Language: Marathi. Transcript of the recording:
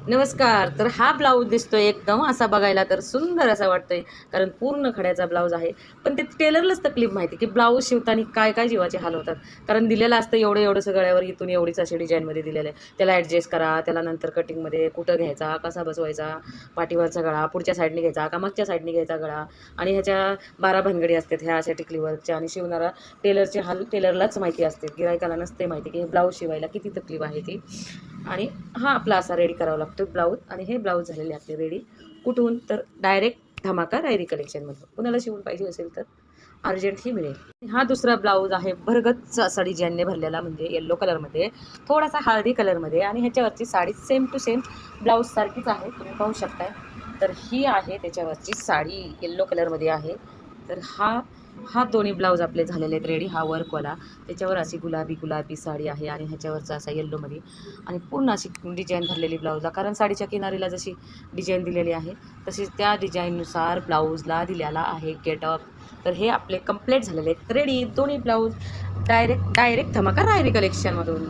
नमस्कार. तर हा ब्लाऊज दिसतोय एकदम असा बघायला तर सुंदर असा वाटतोय, कारण पूर्ण खड्याचा ब्लाऊज आहे. पण ते टेलरलाच तकलीफ माहिती की ब्लाऊज शिवताना काय-काय जीवाचे हाल होतात. कारण दिलेलं असतं एवढं-एवढंसं गळ्यावर इथून एवढीच अशी डिझाईनमध्ये दिलेलं आहे. त्याला ॲडजस्ट करा, त्याला नंतर कटिंगमध्ये कुठं घ्यायचा, कसा बसवायचा, पाठीवरचा गळा पुढच्या साईडने घ्यायचा का मागच्या साईडने घ्यायचा गळा आणि ह्याच्या 12 भानगडी असतात ह्या अशा टिकलीवरच्या आणि शिवणारा टेलरचे हाल टेलरलाच माहिती असते. गिरायकाला नसते माहिती की हे ब्लाऊज शिवायला किती तकलीफ आहे ती. आणि हा आपला असा रेडी करावा लागतो ब्लाऊज आणि हे ब्लाऊज झालेले आपले रेडी कुठून तर डायरेक्ट धमाका डायरी कलेक्शनमधून कुणाला शिवून पाहिजे असेल तर अर्जंटही मिळेल. हा दुसरा ब्लाऊज आहे भरगत असा डिझाईनने भरलेला म्हणजे येल्लो कलरमध्ये थोडासा हळदी कलरमध्ये आणि ह्याच्यावरची sari same to same blouse सारखीच आहे तुम्ही पाहू शकताय. तर ही आहे त्याच्यावरची साडी येल्लो कलरमध्ये आहे. तर हा हा दोन्ही ब्लाऊज आपले झालेले आहेत रेडी. हा वर्कवाला त्याच्यावर अशी गुलाबी गुलाबी साडी आहे आणि ह्याच्यावरचा असा येल्लोमध्ये आणि पूर्ण अशी डिझाईन भरलेली ब्लाऊजला कारण साडीच्या किनारीला जशी डिझाईन दिलेली आहे तशीच त्या डिझाईननुसार ब्लाऊजला दिलेला आहे गेटअप. तर हे आपले कंप्लीट झालेले आहेत रेडी दोन्ही ब्लाऊज डायरेक्ट धमाका रायरी कलेक्शनमधून.